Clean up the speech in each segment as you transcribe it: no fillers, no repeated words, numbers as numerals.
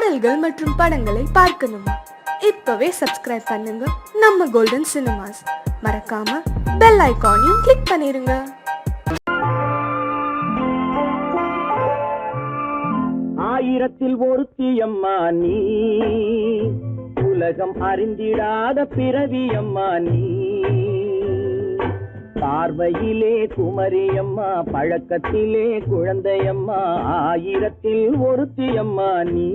பாடல்கள் மற்றும் படங்களை பார்க்கணுமா? இப்பவே சப்ஸ்கிரைப் பண்ணுங்க நம்ம கோல்டன் சினிமாஸ். மறக்காம பெல் ஐகானையும் கிளிக் பண்ணிருங்க. ஆயிரத்தில் ஒருத்தியம்மா நீ, உலகம் அறிந்திடாத பிறவியம்மா நீ. பார்வையிலே குமரியம்மா, பழக்கத்திலே குழந்தையம்மா, ஆயிரத்தில் ஒருத்தியம்மா நீ.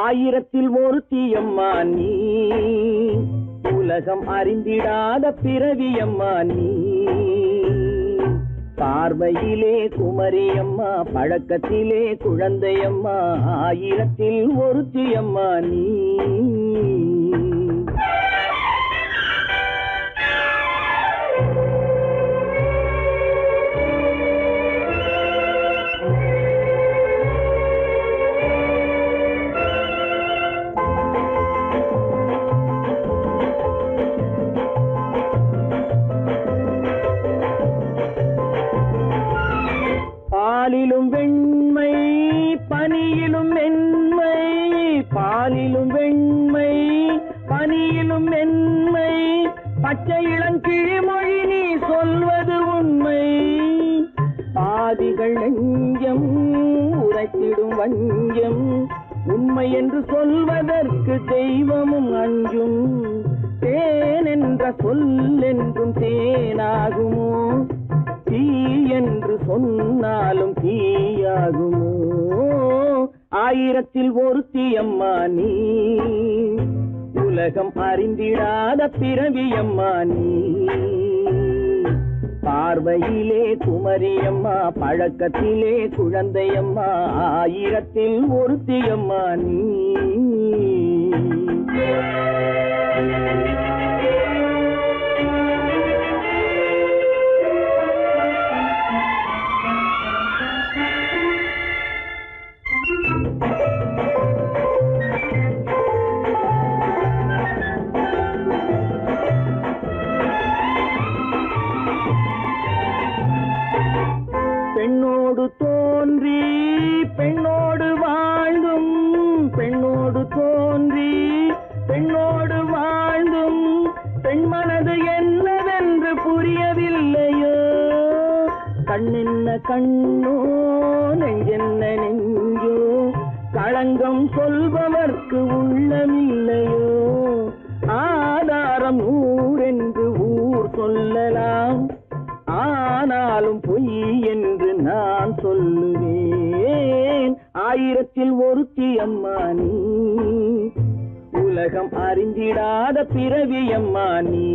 ஆயிரத்தில் ஒருத்தியம்மா நீ, உலகம் அறிந்திடாத பிறவியம்மா நீ. பார்வையிலே குமரியம்மா, பழக்கத்திலே குழந்தையம்மா, ஆயிரத்தில் ஒருத்தியம்மா நீ. பாலிலும் வெண்மை, பனியிலும் மென்மை, பாலிலும் வெண்மை, பனியிலும் மென்மை, பச்சை இளங்கிழிமொழி நீ சொல்வது உண்மை. பாதிகள் நெஞ்சம் உரைத்திடும் வஞ்சம், உண்மை என்று சொல்வதற்கு தெய்வமும் அஞ்சும். தேன் என்ற சொல் என்றும் தேனாகுமோ, தீ என்று சொன்னாலும் தீயாகுமோ. ஆயிரத்தில் ஒருத்தியம்மா நீ, உலகம் அறிந்திடாத பிறவியம்மா நீ. பார்வையிலே குமரியம்மா, பழக்கத்திலே குழந்தையம்மா, ஆயிரத்தில் ஒருத்தியம்மா நீ. பெண்ணோடு தோன்றி பெண்ணோடு வாழ்ந்தும், பெண்ணோடு தோன்றி பெண்ணோடு வாழ்ந்தும், பெண் மனது என்னவென்று புரியவில்லையோ. கண்ணென்ன கண்ணோ, நெஞ்சென்ன நெஞ்சோ, களங்கம் சொல்பவர்க்கு உள்ளமில்லையோ. ஆதாரம் ஊரென்று ஊர் சொல்லலாம், ஆனாலும் பொய் என்று நான் சொல்லுவேன். ஆயிரத்தில் ஒருத்தியம்மா நீ, உலகம் அறிந்திடாத பிறவியம்மா நீ.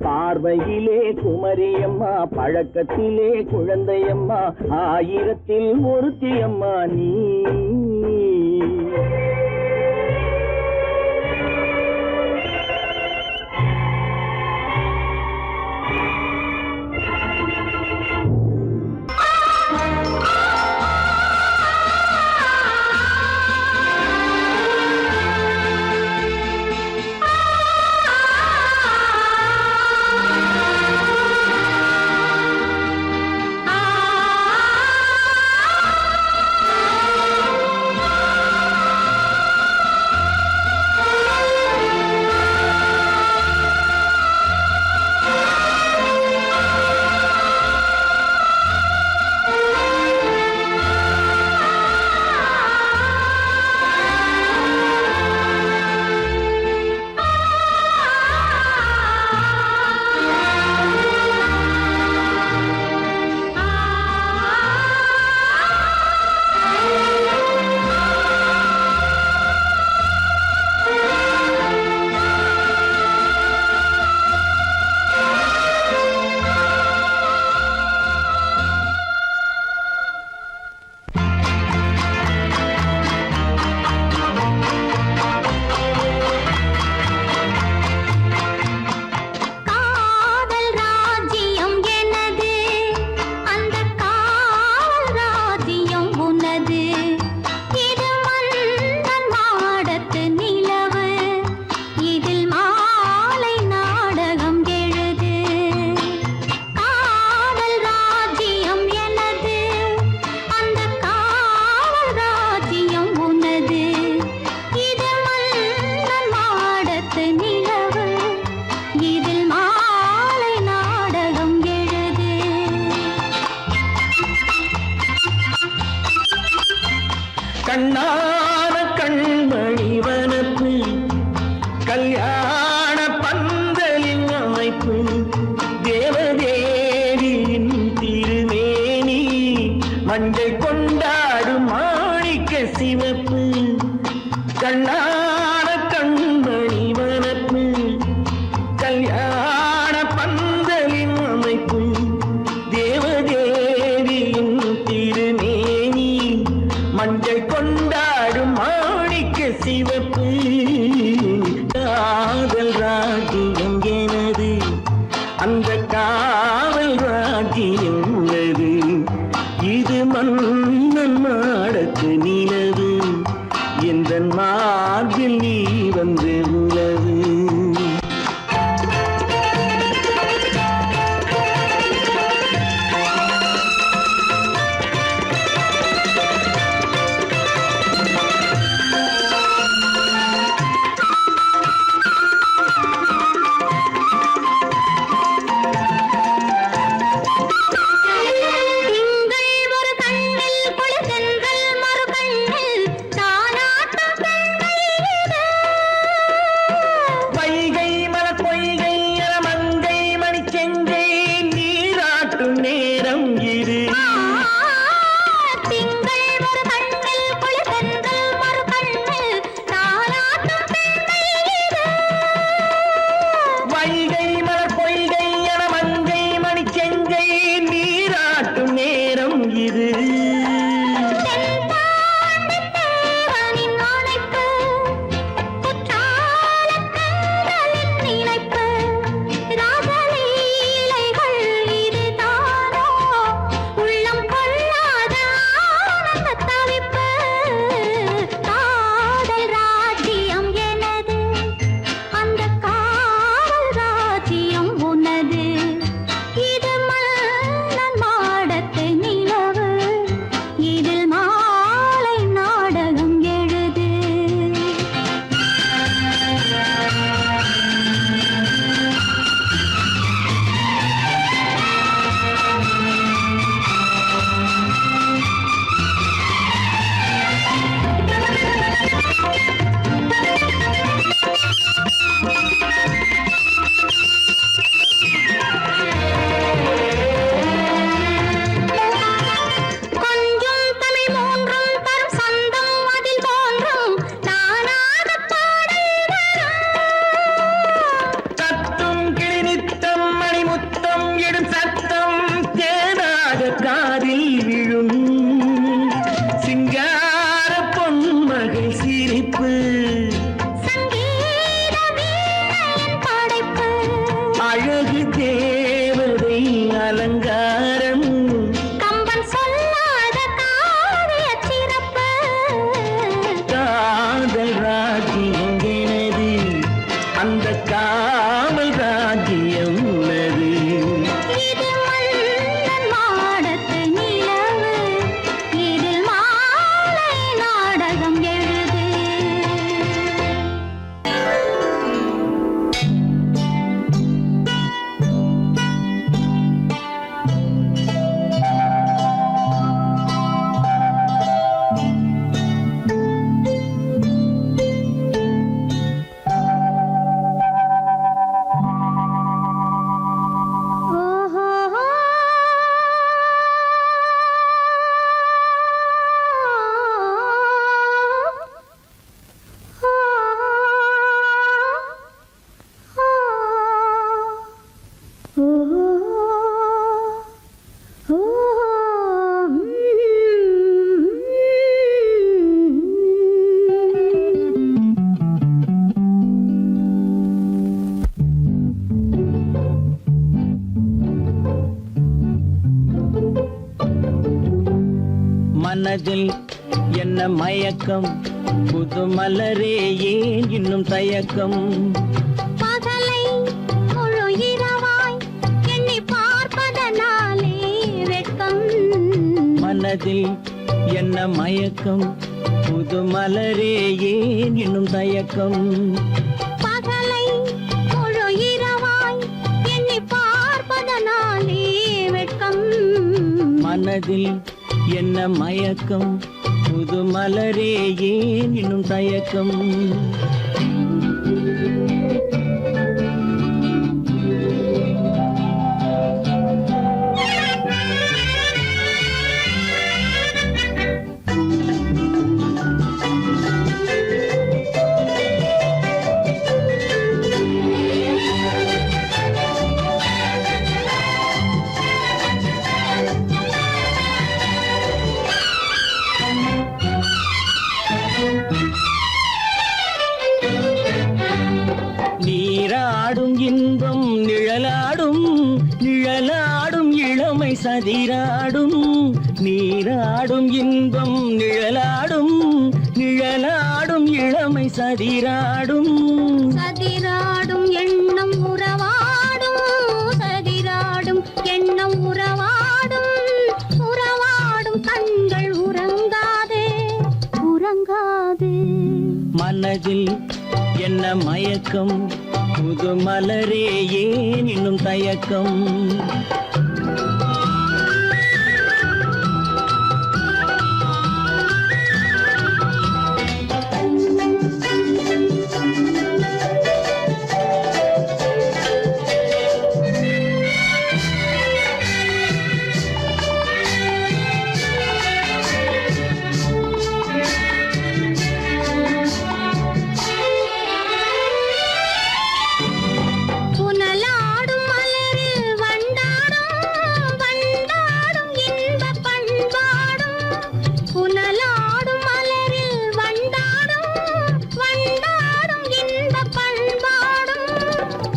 பார்வையிலே குமரியம்மா, பழக்கத்திலே குழந்தையம்மா, ஆயிரத்தில் ஒருத்தியம்மா நீ. மஞ்சள் கொண்டாடும் மாணிக்க சிவப்பு கண்ணான கண்மணி வனப்பு கல்யாண பந்தலின் அமைப்பு தேவதேவியின் திருமேனி மஞ்சள் கொண்டாடும் மாணிக்க சிவப்பு காதல் ராஜ்யம் எனது அந்த காவல் ராஜ்யம் உள்ளது இது மன்னன் மாடத்து நிலவு எந்த மார்பில் நீ வந்து உலவு மனதில் என்ன மயக்கம் புது மலரே ஏன் இன்னும் தயக்கம் பகலை முழு இரவாய் எண்ணி பார்ப்பதனாலே வெட்கம் மனதில் என்ன மயக்கம் புது மலரே ஏன் இன்னும் தயக்கம் பகலை முழு இரவாய் எண்ணி பார்ப்பதனாலே வெட்கம் மனதில் என்ன மயக்கம் புது மலரே ஏன் இன்னும் தயக்கம் இளமை சதிராடும் நீராடும் இன்பம் நிழலாடும் நிழலாடும் இளமை சதிராடும் சதிராடும் எண்ணம் உறவாடும் சதிராடும் எண்ணம் உறவாடும் உறவாடும் கண்கள் உறங்காதே உறங்காதே மனதில் என்ன மயக்கம் புது மலரே ஏன் இன்னும் தயக்கம் புனலாடும் மலரில் வண்டாடும் வண்டாடும் இன்பப் பண்பாடும் புனலாடும் மலரில் வண்டாடும் வண்டாடும் இன்பப் பண்பாடும்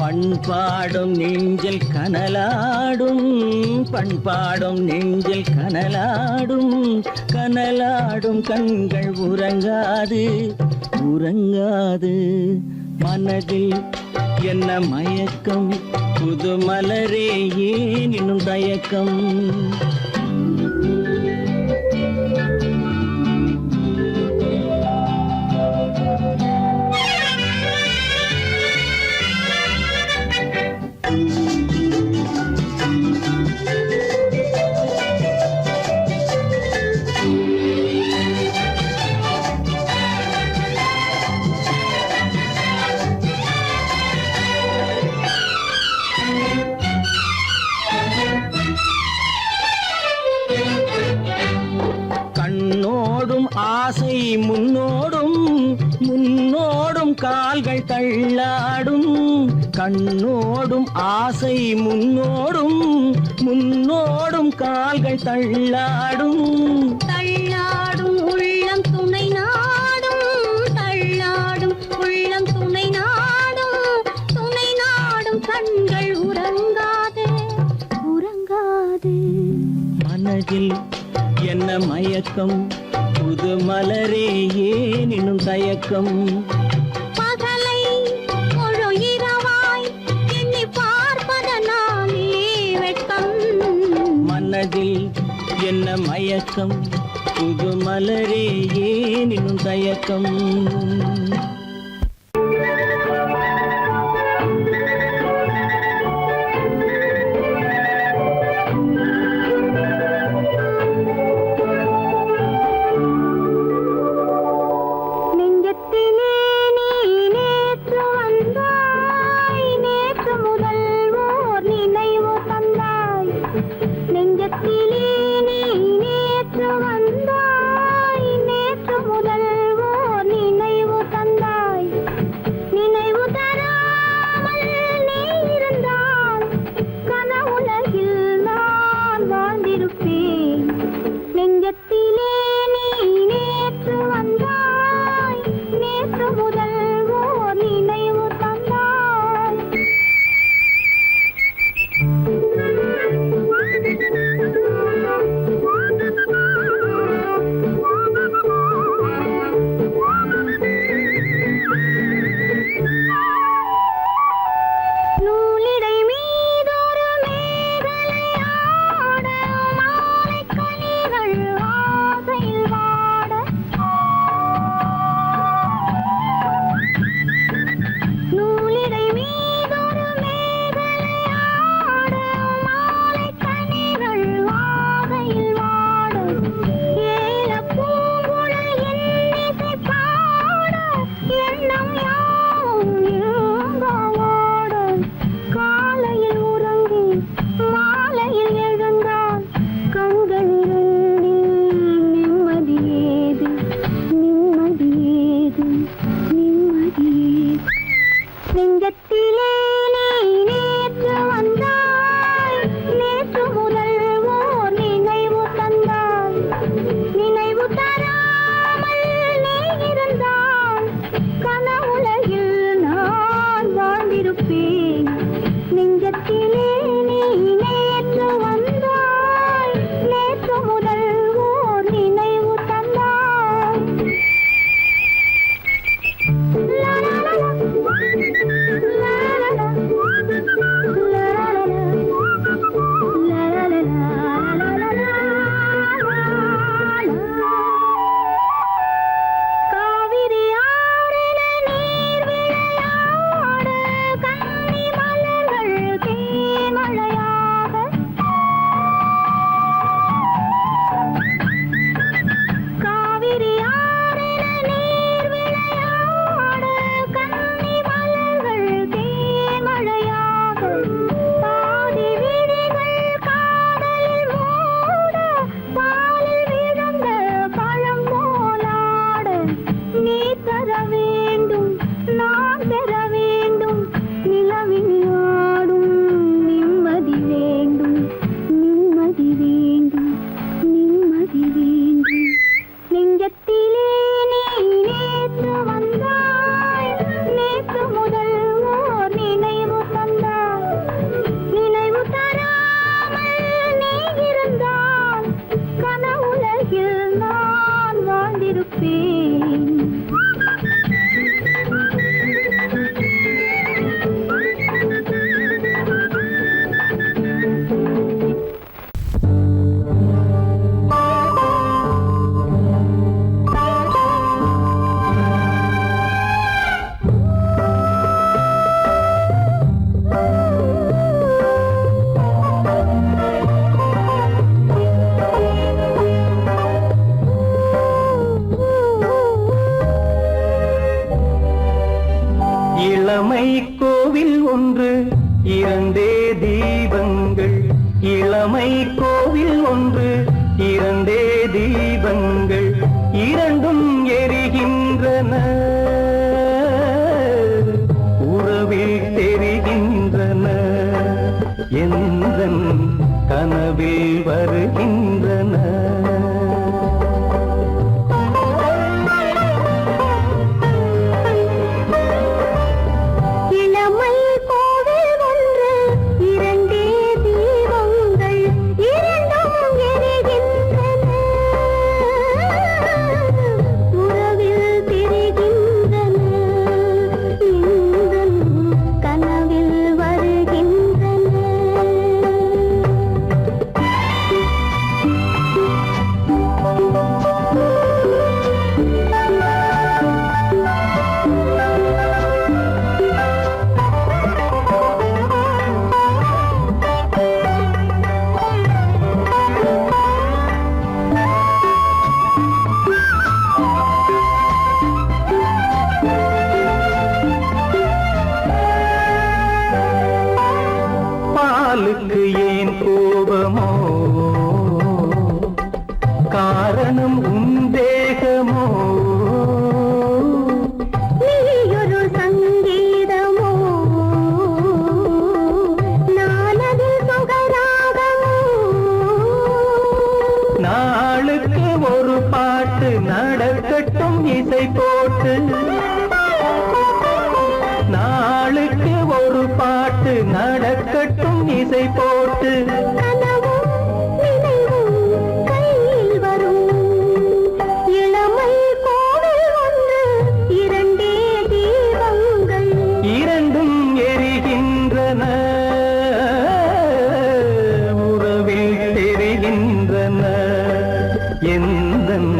பண்பாடும் நெஞ்சில் கனலாடும் பண்பாடும் நெஞ்சில் கனலாடும் கனலாடும் கண்கள் உறங்காது உறங்காது மனதில் என்ன மயக்கம் புது மலரே ஏன் இன்னும் தயக்கம் கண்ணோடும் ஆசை முன்னோடும் முன்னோடும் கால்கள் தள்ளாடும் கண்ணோடும் ஆசை முன்னோடும் முன்னோடும் கால்கள் தள்ளாடும் தள்ளாடும் உள்ளம் துணை நாடும் தள்ளாடும் உள்ளம் துணை நாடும் கண்கள் உறங்காதே உறங்காதே மனதில் என்ன மயக்கம் புது மலரே ஏன் இன்னும் தயக்கம் பகலை முழு இரவாய் எண்ணி பார்ப்பதனாலே வெட்கம் மனதில் என்ன மயக்கம் புது மலரே ஏன் இன்னும் தயக்கம் நெஞ்சத்திலே நீ நேற்று வந்தாய் நேற்று முதல் ஓர் நினைவு தந்தாய் நெஞ்சத்திலே நீ நேற்று வந்தாய் நேற்று முதல் ஓர் நினைவு தந்தாய் இளமை கோவில் ஒன்று இரண்டே தீபங்கள் இரண்டும் எரிகின்றன உறவில் தெரிகின்றன எந்தன் கனவில் வருகின்றன இளமை கோவில் ஒன்று இரண்டே தீபங்கள் இரண்டும் எரிகின்றன உறவில் தெரிகின்றன எந்தன் கனவில் வருகின்றன பாலுக்கு ஏன் கோபமோ காரணம் உன் தேகமோ நீயொரு சங்கீதமோ நானதில் சுகராகமோ நாளுக்கு ஒரு பாட்டு நடக்கட்டும் இசை போட்டு நாளுக்கு ஒரு பாட்டு நடக்கட்டும் இசை போட்டு கனவும் நினைவும் கையில் வரும் இளமை கோவில் ஒன்று இரண்டே தீபங்கள் இரண்டும் எரிகின்றன உறவில் தெரிகின்றன எந்தன்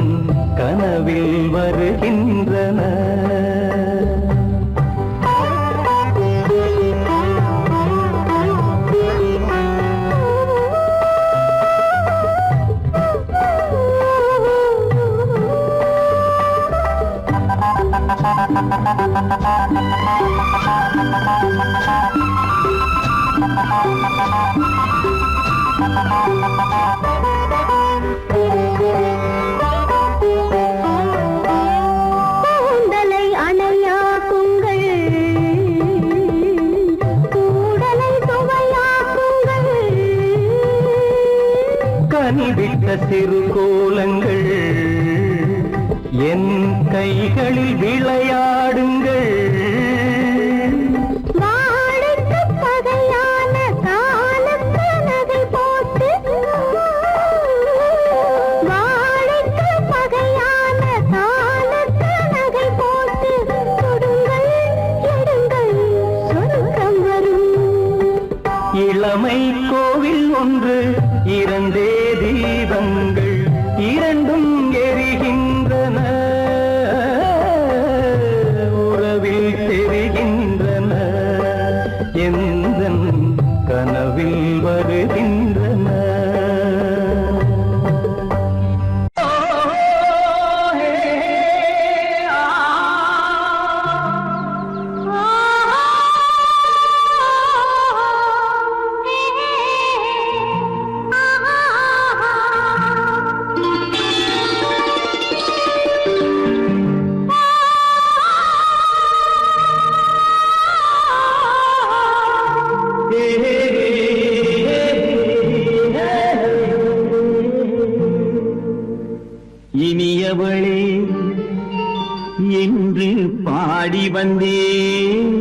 கனவில் வருகின்றன கூந்தலை அணையாக்குங்கள் கூடலை சுவையாக்குங்கள் கனிவிட்ட சிறு கோலங்கள் என் கைகளில் விளையாடுங்கள் வாழைக்கு பகையான காலத்து நகை போட்டு வாழைக்கு பகையான காலத்து நகை போட்டு கொடுங்கள் எடுங்கள் சொர்க்கம் வரும் இளமை கோவில் ஒன்று இரண்டே தீபங்கள் இரண்டும் எரிகின்றன உறவில் தெரிகின்றன எந்தன் கனவில் வருகின்றன இனியவளே என்று பாடி வந்தேன்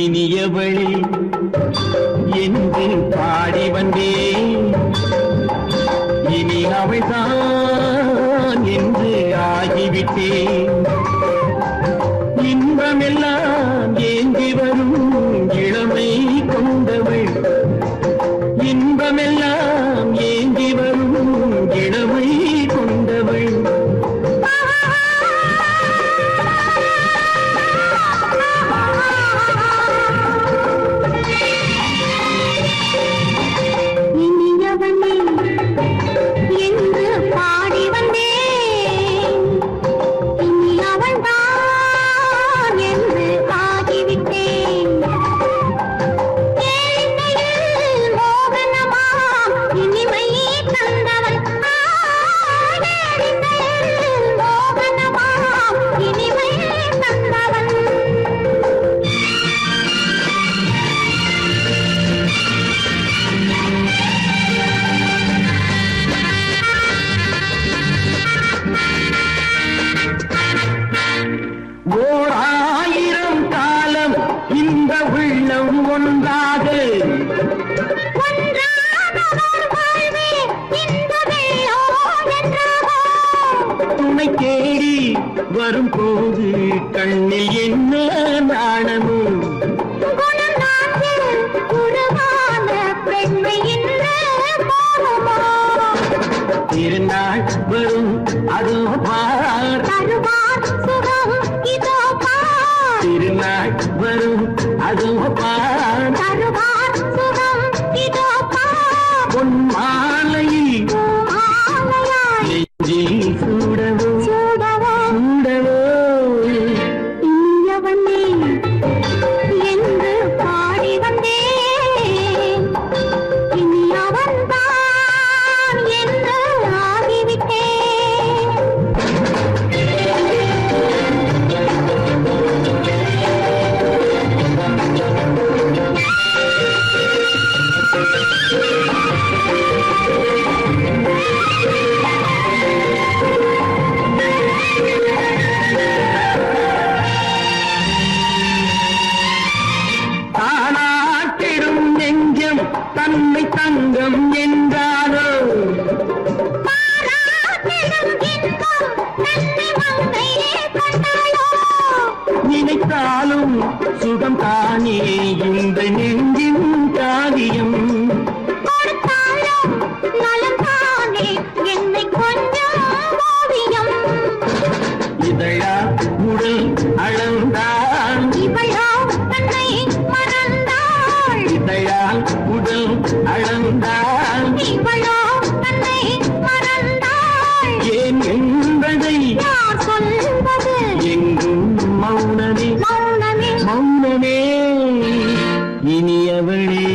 இனியவளே என்று பாடி வந்தேன் இனி அவள்தான் என்று ஆகிவிட்டேன் இன்பமெல்லாம் ஏந்தி வரும் இளமை கொண்டவள் இன்பமெல்லாம் ஏந்தி வரும் இளமை கொண்டவள் இனியவனே என்று பாடி வந்தேன் தேடி வரும்போது கண்ணில் என்ன நாணமோ குணநாட்டில் உருவான பெண்மை என்ற கோலமோ திருநாள் வரும் அதோ பார் தருவார் சுகம் இதோ பார் திருநாள் வரும் அதோ பார் தருவார் சுகம் இதோ பார் பொன் மாலையில் மாலையாய் நெஞ்சில் சூடவோ சூடவோ சூடவோ இனியவனே என்று பாடி வந்தேன் இனி அவன்தான் என்று ஆகிவிட்டேன் தானாட்டிடும் நெஞ்சம் தன்னை தங்கம் என்றாரோ பாராட்டிடும் இன்பம் தன்னை மங்கையே கண்டாளோ நினைத்தாலும் சுகம் தானே இந்த நெஞ்சின் காவியம் கொடுத்தாலும் நலம் தானே என்னை கொஞ்சம் ஓவியம் இதழா உடல் அளந்தான் இவளோ தன்னை மறந்தாள் இதழால் உடல் அளந்தான் இவளோ தன்னை மறந்தாள் ஏன் என்பதை யார் சொல்வது எங்கும் மௌனமே மௌனமே மௌனமே இனியவளே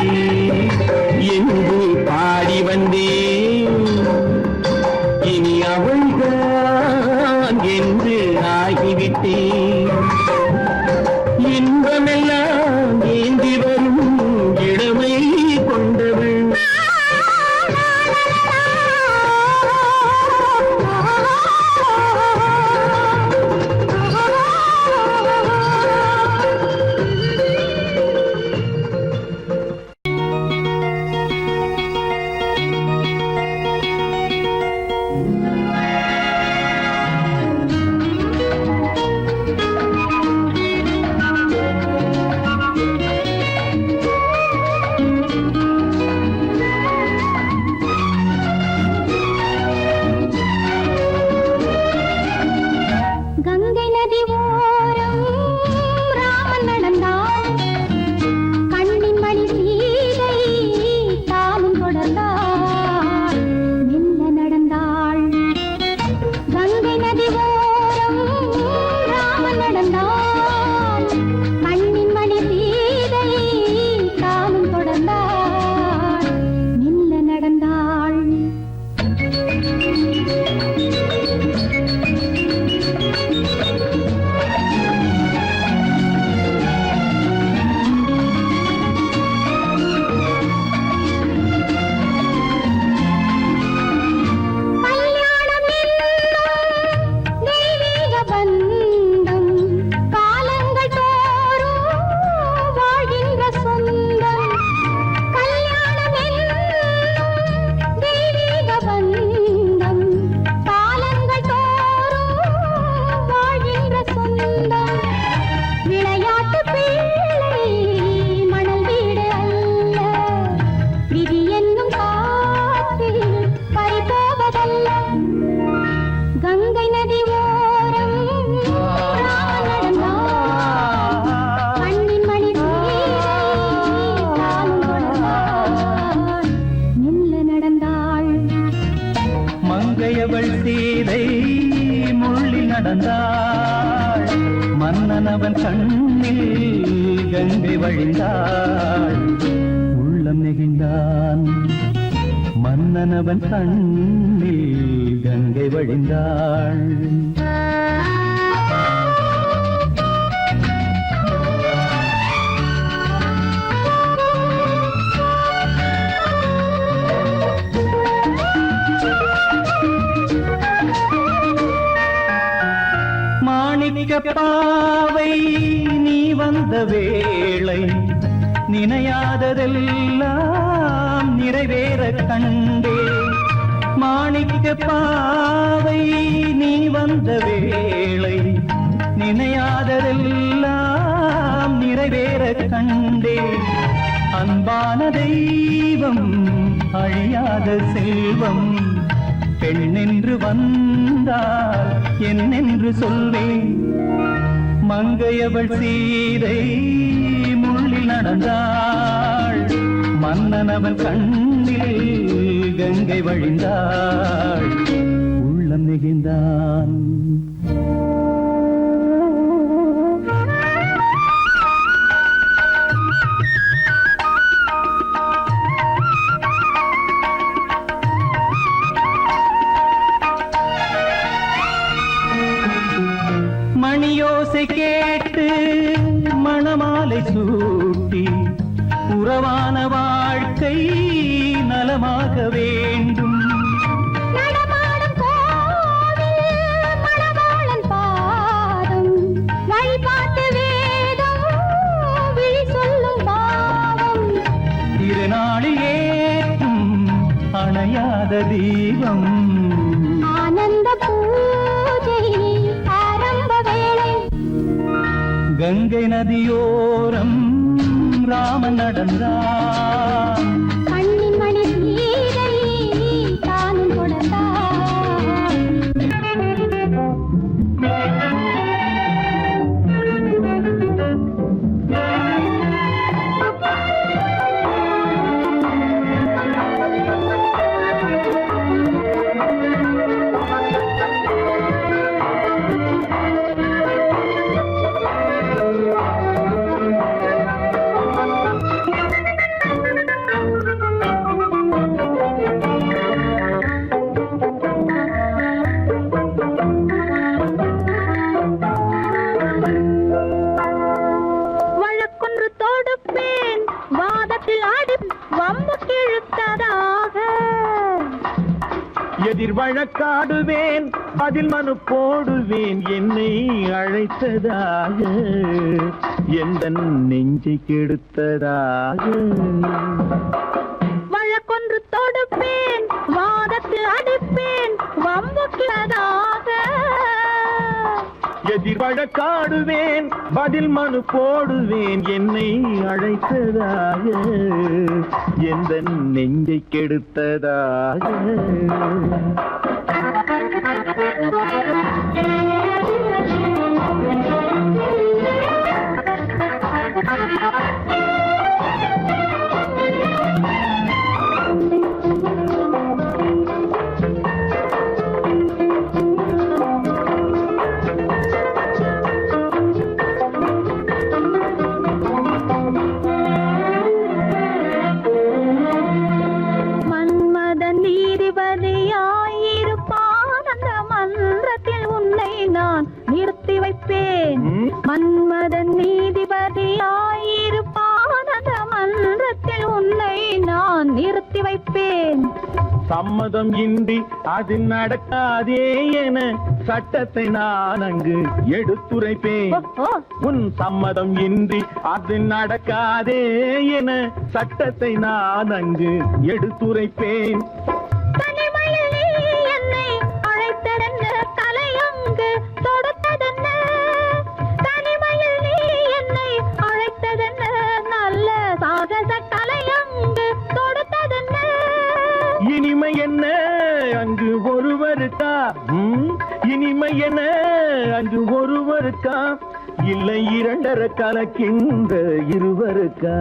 என்று பாடி வந்தேன் இனி அவள்தான் என்று ஆகிவிட்டேன் இன்பமெல்லாம் ஏந்தி வரும் இளமை கொண்டவள் கங்கை நதி ஓரம் ராமன் நடந்தான் கண்ணின் மணி சீதை தானும் தொடர்ந்தாள் மெல்ல நடந்தாள் கங்கை நதி ஓரம் ராமன் நடந்தான் கண்ணின் மணி சீதை தானும் தொடர்ந்தாள் மெல்ல நடந்தாள் கல்யாணம் என்னும் தெய்வீக பந்தம் காலங்கள் தோறும் வாழ்கின்ற சொந்தம் கல்யாணம் என்னும் தெய்வீக பந்தம் காலங்கள் தோறும் வாழ்கின்ற சொந்தம் விளையாட்டு பிள்ளை மணல் வீடு அல்ல விதி என்னும் காற்றில் பறிபோவதல்ல கங்கை நதி ஓரம் ராமன் நடந்தான் கண்ணின் மணி சீதை தானும் தொடர்ந்தாள் மெல்ல நடந்தாள் மங்கையவள் சீதை முள்ளில் நடந்தாள் மன்னனவன் கண்ணில் கங்கை வழிந்தாள் உள்ளம் நெகிழ்ந்தான் மன்னனவன் கண்ணில் கங்கை வழிந்தாள் மாணிக்க பாவை நீ வந்த வேளை நினையாததெல்லாம் நிறைவேற கண்டே மாணிக்க பாவை நீ வந்த வேளை நினையாததெல்லாம் நிறைவேற கண்டே. அன்பான தெய்வம் அழியாத செல்வம் பெண்ணென்று வந்தால் என்னென்று சொல்வேன். மங்கையவள் சீதை முள்ளில் நடந்தாள், மன்னனவன் கண்ணில் கங்கை வழிந்தாள், உள்ளம் நெகிழ்ந்தான். மணியோசை கேட்டு மணமாலை சூட்டி உறவான வாழ்க்கை நலமாக வேண்டும். நடமாடும் கோவில் மணவாளன் பாதம், வழிபாட்டு வேதம் விழி சொல்லும் பாவம். திருநாளில் ஏற்றும் அணையாத தீபம், ஆனந்த பூஜை ஆரம்ப வேளை. கங்கை நதியோரம் ராமன் நடந்தான், கண்ணின் மணி சீதை தானும் கொடுத்தான். வழக்கொன்று தொடுப்பேன், வாதத்தில் ஆடி வம்பு கிழுத்ததாக. எதிர் வழக்காடுவேன், பதில் மனு போடுவேன், என்னை அழைத்ததாக எந்த நெஞ்சை கெடுத்ததாக. வழக்கொன்று தொடுப்பேன், வாதத்தில் அடிப்பேன், வம்பு கிழதாக. எதிர் வழக்காடுவேன், பதில் மனு போடுவேன், என்னை அழைத்ததாக எந்த நெஞ்சை கெடுத்ததாக. மன்மதன் நீதிபதியாயிருப்பான், அந்த மன்றத்தில் உன்னை நான் நிறுத்தி வைப்பேன். மன்மதன் நீதிபதியாயிருப்பான், அந்த மன்றத்தில் உன்னை நான் நிறுத்தி வைப்பேன். சம்மதம் இன்றி அது நடக்காதே என சட்டத்தை நான் அங்கு எடுத்துரைப்பேன். உன் சம்மதம் இன்றி அது நடக்காதே என சட்டத்தை நான் அங்கு எடுத்துரைப்பேன். தனிமையில் நீ என்னை அழைத்ததென்ன, தலையங்கு தொடுத்ததென்ன. தனிமையில் நீ என்னை அழைத்ததென்ன, நல்ல சாகச தலையங்கு தொடுத்ததென்ன. இனிமை என்ன அங்கு ஒருவருக்கா? இனிமை என்ன அங்கு ஒருவருக்கா? இல்லை இரண்டரை கலக்கின்ற இருவருக்கா?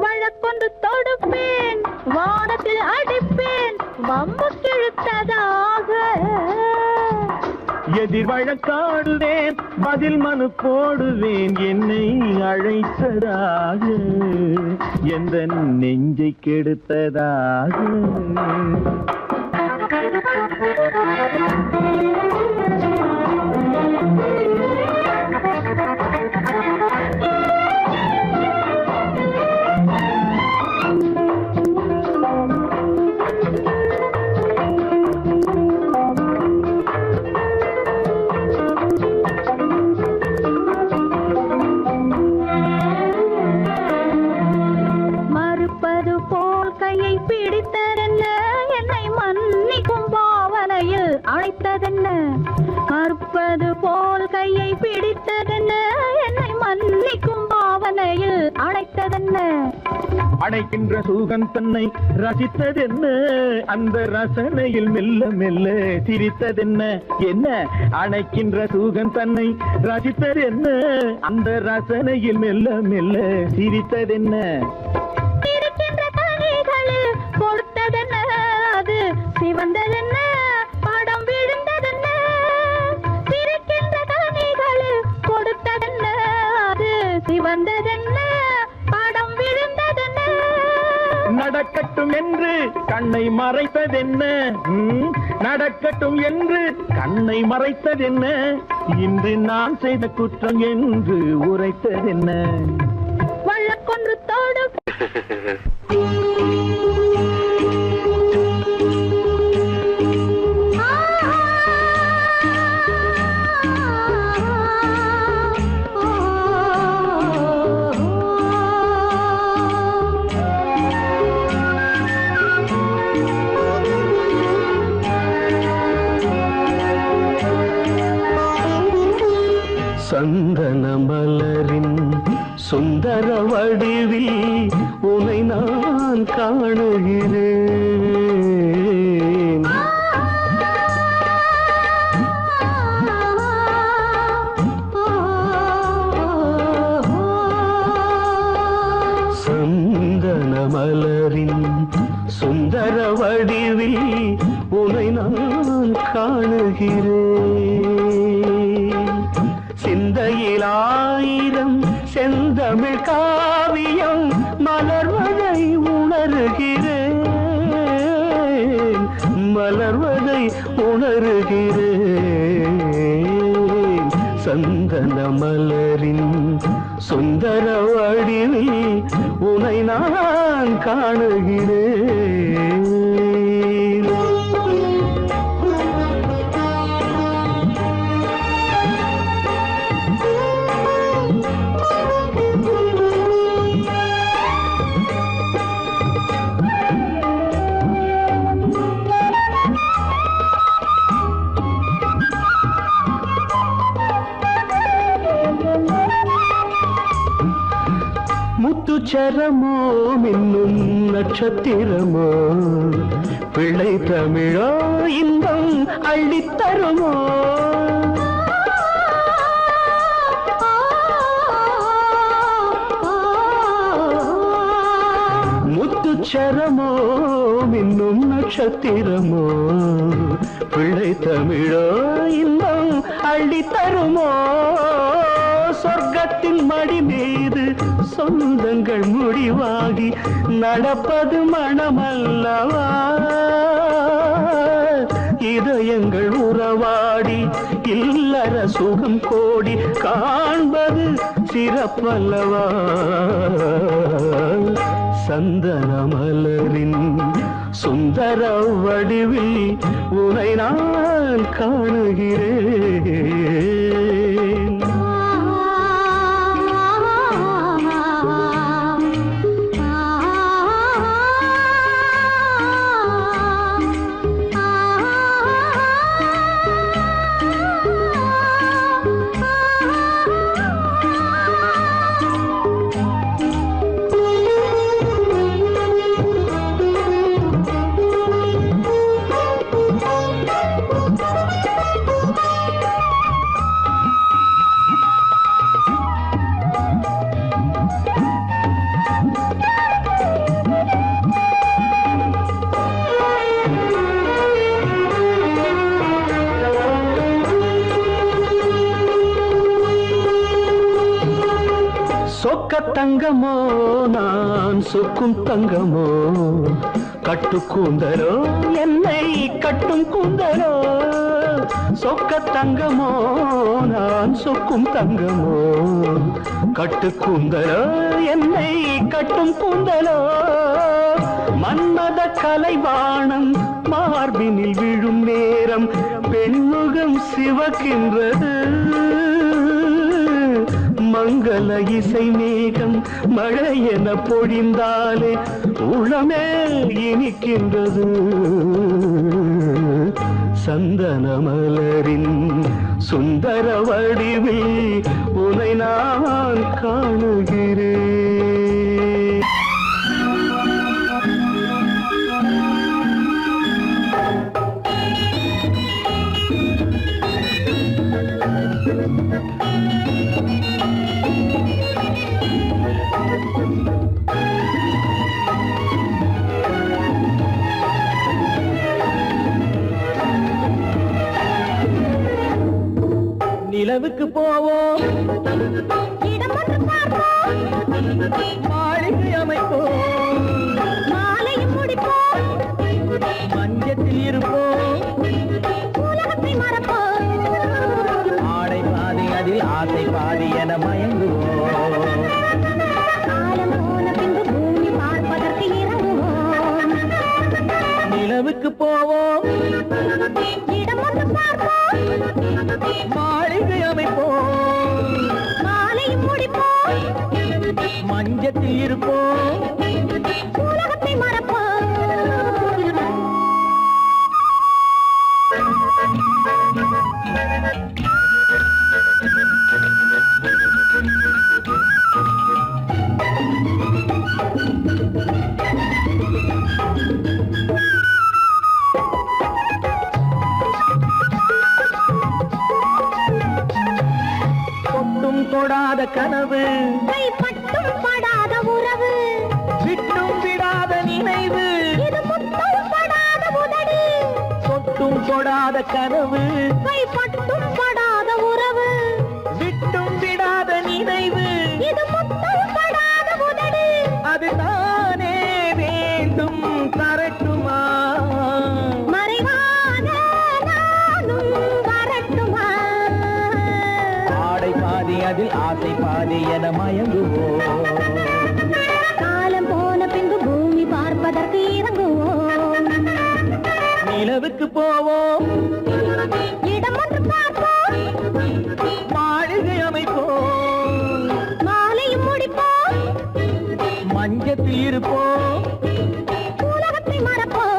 வழக்கொன்று தொடுப்பேன், வானத்தில் அடிப்பேன், வம்பு கிழுத்ததாக. எதிர் வழக்காடுவேன், பதில் மனு போடுவேன், என்னை அழைத்ததாக எந்த நெஞ்சை கெடுத்ததாக. மறுப்பது போல் கையை பிடித்ததென்ன, என்னை மன்னி என்பது போல் கையை பிடித்ததென்ன, என்னை மன்னிக்கும் பாவனையில் அழைத்ததென்ன. அணைக்கின்ற சுகம் தன்னை ரசித்ததென்ன, அந்த ரசனையில் மெல்ல மெல்ல சிரித்ததென்ன. என்ன அணைக்கின்ற சுகம் தன்னை ரசித்ததென்ன, அந்த ரசனையில் மெல்ல மெல்ல சிரித்ததென்ன. இருக்கின்ற கனிகளில் கொடுத்ததென்ன, அது சிவந்ததென்ன, படம் விழுந்ததென்ன. இருக்கின்ற கனிகளில் கொடுத்ததென்ன, அது சிவந்ததென்ன, படம் விழுந்ததென்ன. நடக்கட்டும் என்று கண்ணை மறைத்ததென்ன, நடக்கட்டும் என்று கண்ணை மறைத்ததென்ன, இன்று நான் செய்த குற்றம் என்று உரைத்ததென்ன. வழக்கொன்று தோடு சந்தன மலரின் சுந்தர வடிவில் உனை நான் காணுகிறேன். சந்தன மலரின் சுந்தர வடிவில் உனை நான் காணுகிறேன். சிந்தையில் ஆயிரம் செந்தமிழ் காவியம் மலர்வதை உணர்கிறேன், மலர்வதை உணர்கிறேன். சந்தன மலரின் சுந்தர வடிவில் உனை நான் காணுகிறேன். முத்துச்சரமோ மின்னும் நட்சத்திரமோ, பிள்ளை தமிழோ இன்பம் அள்ளித்தருமோ. முத்துச்சரமோ மின்னும் நட்சத்திரமோ, பிள்ளை தமிழோ இன்பம் அள்ளித்தருமோ. சொர்க்கத்தின் மடி மீது சொந்தங்கள் முடிவாகி நடப்பது மனமல்லவா. இதயங்கள் உறவாடி இல்லற சுகம் கோடி காண்பது சிறப்பல்லவா. சந்தன மலரின் சுந்தர வடிவில் உனை நான் காணுகிறேன். சொக்க தங்கமோ நான் சொக்கும் தங்கமோ, கட்டு கூந்தலோ என்னை கட்டும் கூந்தலோ. சொக்க தங்கமோ நான் சொக்கும் தங்கமோ, கட்டு கூந்தலோ என்னை கட்டும் கூந்தலோ. மன்மத கலைவாணம் மார்பினில் விழும் நேரம் பெண்முகம் சிவக்கின்றது. மங்கள இசை மேகம் மழை என பொழிந்தாலே உளமே இனிக்கின்றது. சந்தன மலரின் சுந்தர வடிவில் உனை நான் காணுகிறேன். நிலவுக்கு போவோம், இடம் ஒன்று பார்ப்போம், மாளிகை அமைப்போம், மாலையும் முடிப்போம், மஞ்சத்தில் இருப்போம், உலகத்தை மறப்போம். ஆடை பாதி அதில் ஆசை பாதி என மயங்குவோம். காலம் போன பின்பு பூமி பார்ப்பதற்கு இறங்குவோம். நிலவுக்கு போவோம், இடம் ஒன்று பார்ப்போம், மாளிகை அமைப்போம், மாலையும் முடிப்போம், மஞ்சத்தில் இருப்போம், உலகத்தை மறப்போம். தொட்டும் தொடாத கனவு, கைப்பட்டும் படாத உறவு, விட்டும் விடாத நினைவு, இது முத்தம் படாத உதடு, தொட்டும் தொடாத கனவு, கைப்பட்டும் படாத உறவு, விட்டும் விடாத நினைவு, இது முத்தம் படாத உதடு. அதுதானே வேண்டும் தரட்டுமா? மறைவான நானும் வரட்டுமா? ஆடை பாதி அதில் ஆசை பாதி என மயங்குவோம். காலம் போன பின்பு பூமி பார்ப்பதற்கு இறங்குவோம். நிலவுக்கு போவோம், இடம் ஒன்று பார்ப்போம், மாளிகை அமைப்போம், மாலையும் முடிப்போம், மஞ்சத்தில் இருப்போம், உலகத்தை மறப்போம்.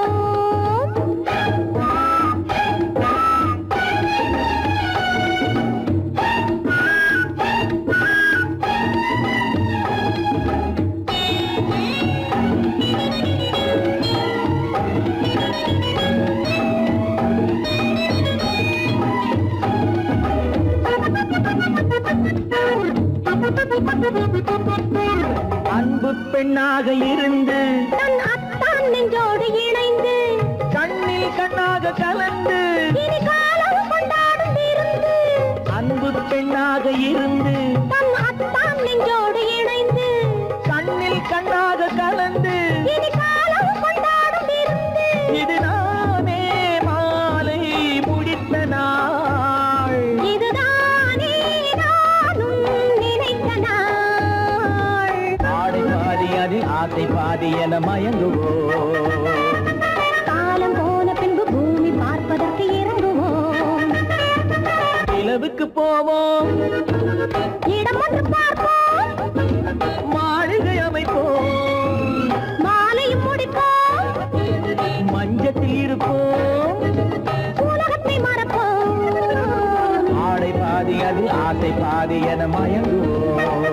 அன்பு பெண்ணாக இருந்து தன் அத்தான் நெஞ்சோடு இணைந்து கண்ணில் கண்ணாக கலந்து, இனி காலம் கொண்டாடும் இருந்து. அன்பு பெண்ணாக இருந்து தன் அத்தான் நெஞ்சோடு இணைந்து கண்ணில் கண்ணாக கலந்து, இனி காலம் கொண்டாடும் இருந்து. இதுதானே மாலை முடித்த நாள். இதுதானே நானும் நினைத்த நாள். ஆடை பாதி அதில் ஆசை பாதி என மயங்குவோம். காலம் போன பின்பு பூமி பார்ப்பதற்கு இறங்குவோம். நிலவுக்கு போவோம், இடம் ஒன்று பார்ப்போம், மாளிகை அமைப்போம், மாலையும் முடிப்போம், மஞ்சத்தில் இருப்போம், உலகத்தை மறப்போம். ஆடை பாதி அதில் ஆசை பாதி என மயங்குவோம்.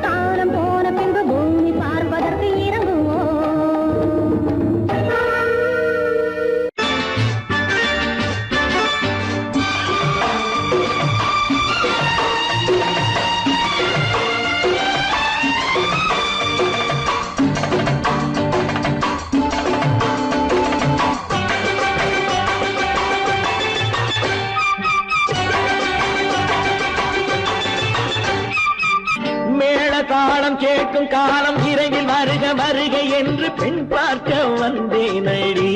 காலம் போன பின்பு பூமி பார்ப்பதற்கு இறங்குவோம். மேள தாளம் கேட்கும் காலம் விரைவில் வருக வருக என்று பெண் பார்க்க வந்தேனடி.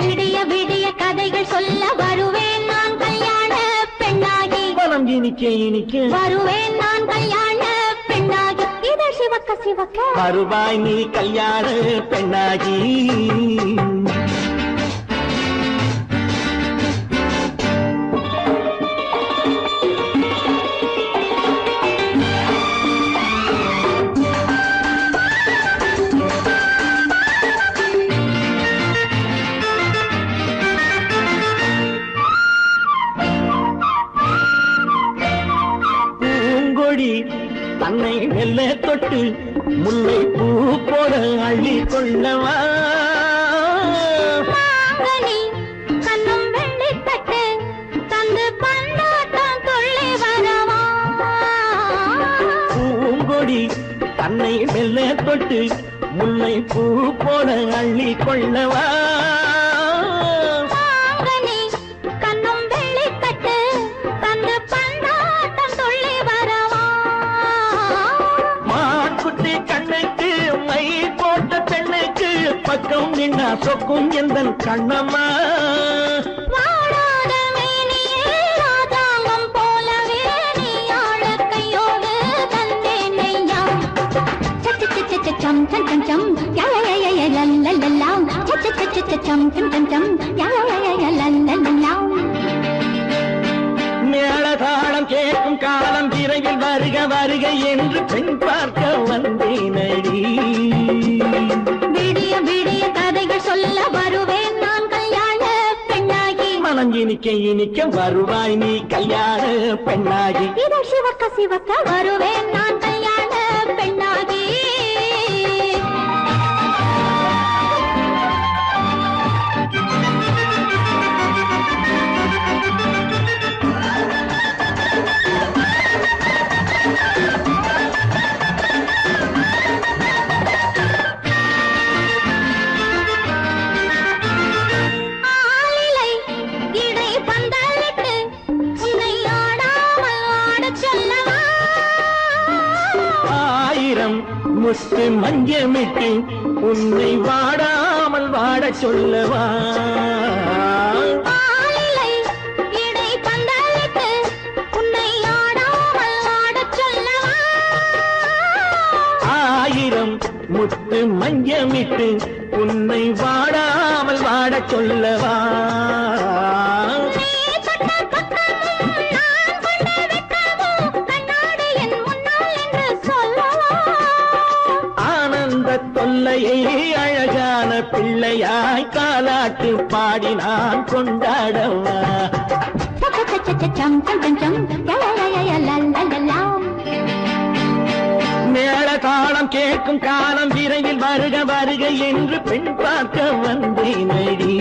விடிய விடிய கதைகள் சொல்ல வருவேன் நான் கல்யாண பெண்ணாகி. மனம் இனிக்க இனிக்க வருவேன் நான் கல்யாண பெண்ணாகி. இதழ் சிவக்க சிவக்க வருவாய் நீ கல்யாண பெண்ணாகி. பூங்கொடி தன்னை மெல்ல தொட்டு முல்லை பூ போல அள்ளி கொள்ளவா மாங்கனி கண்ணும் வெள்ளித்தட்டு தந்து பந்தாட்டம் துள்ளி வரவா பூங்கொடி தன்னை மெல்ல தொட்டு முல்லை பூ போல அள்ளி கொள்ளவா மாங்கனி கண்ணும் வெள்ளித்தட்டு தந்து பந்தாட்டம் துள்ளி வரவா மாக்குட்டி கண்ணுக்கு மை போட்ட பெண்ணுக்கு பக்கம் நின்னா சொக்கும் எந்தன் கண்ணம்மா வாடாத மேனியே ராதாங்கம் போலவே நீ ஆழக் கையோடு தந்தேனையா சம் சம் சம் சம் யா யா யா யா லல்லல்லா சம் சம் சம் சம் யா யா யா யா லல்லல்லா மேளதாளம் கேட்கும் காலம் விரைவில் வருக வருக என்று பெண் பார்க்க வந்தேனடி விடிய விடிய கதைகள் சொல்ல வருவேன் நான் கல்யாண பெண்ணாகி மனம் இனிக்க இனிக்க வருவாய் நீ கல்யாண பெண்ணாகி இதழ் சிவக்க சிவக்க வருவேன் நான் கல்யாண பெண்ணாகி ஆளிலை இடை பந்தலிட்டு உன்னை ஆடாமல் ஆடச் சொல்லவா ஆயிரம் முத்து மஞ்சமிட்டு உன்னை வாடாமல் வாடச் சொல்லவா ஆளிலை இடை பந்தலிட்டு உன்னை ஆடாமல் ஆடச் சொல்லவா ஆயிரம் முத்து மஞ்சமிட்டு உன்னை வாடாமல் வாடச் சொல்லவா நீ தொட்ட பக்கமும் நான் கொண்ட வெட்கமும் கண்ணாடி என் முன்னால் என்று சொல்லவா ஆனந்த தொல்லையை அழகான பிள்ளையாய் காலாட்டு பாடி நான் கொண்டாடவா சம் சம் சம் சம் யா யா யா யா லல்லல்லா மேள தாளம் கேட்கும் காலம் விரைவில் வருக வருக என்று பெண் பார்க்க வந்தேனடி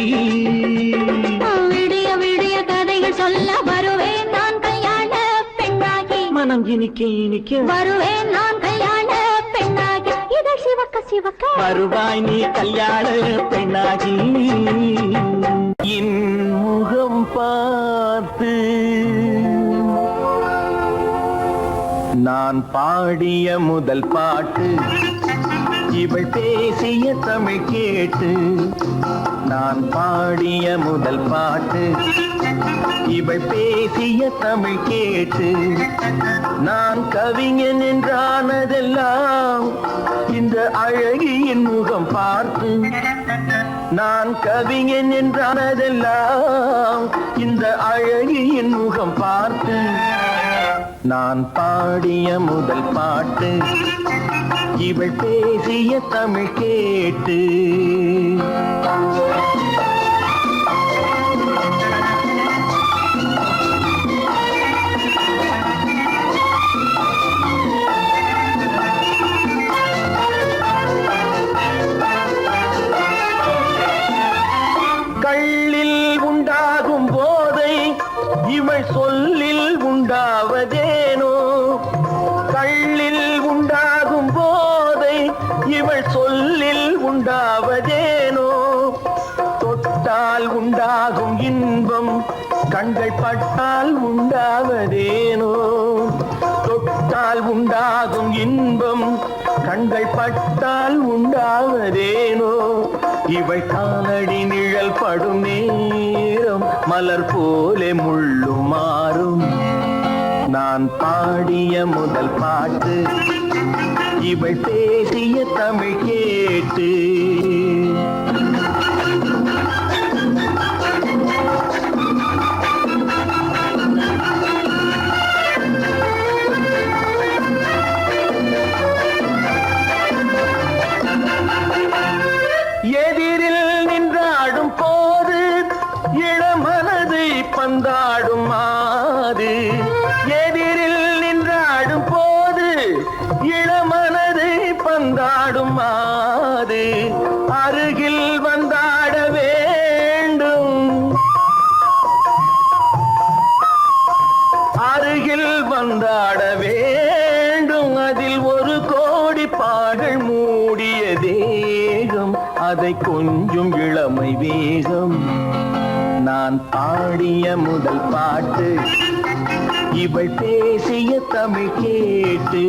விடிய விடிய கதைகள் சொல்ல வருவேன் நான் கல்யாண பெண்ணாகி மனம் இனிக்க இனிக்க வருவேன் நான் கல்யாண பெண்ணாகி இதழ் சிவக்க சிவக்க வருவாய் நீ கல்யாண பெண்ணாகி என் முகம் பார்த்து நான் பாடிய முதல் பாட்டு இவள் பேசிய தமிழ் கேட்டு நான் பாடிய முதல் பாட்டு இவள் பேசிய தமிழ் கேட்டு நான் கவிஞன் என்றானதெல்லாம் இந்த அழகியின் முகம் பார்த்து நான் கவிஞன் என்றானதெல்லாம் இந்த அழகியின் முகம் பார்த்து நான் பாடிய முதல் பாட்டு இவள் பேசிய தமிழ் கேட்டு கள்ளில் உண்டாகும் போதை இவள் சொல்லில் உண்டாவதேனோ கள்ளில் உண்டாகும் போதை இவள் சொல்லில் உண்டாவதேனோ தொட்டால் உண்டாகும் இன்பம் கண்கள் பட்டால் உண்டாவதேனோ தொட்டால் உண்டாகும் இன்பம் கண்கள் பட்டால் உண்டாவதேனோ இவள் காலடி நிழல் படும் நேரம் மலர் போலே முள்ளும் மாறும் நான் பாடிய முதல் பாட்டு இவள் பேசிய தமிழ் கேட்டு எதிரில் நின்றாடும் போது இளமனதை பந்தாடும் மாது எதிரில் நின்றாடும் போது இளமனது பந்தாடும் மாது அருகில் வந்தாட வேண்டும், அருகில் வந்தாட வேண்டும். அதில் ஒரு கோடி பாடல் மூடிய தேகம், அதை கொஞ்சம் இளமை வேகம். நான் பாடிய முதல் பாட்டு இவள் பேசிய தமிழ் கேட்டு.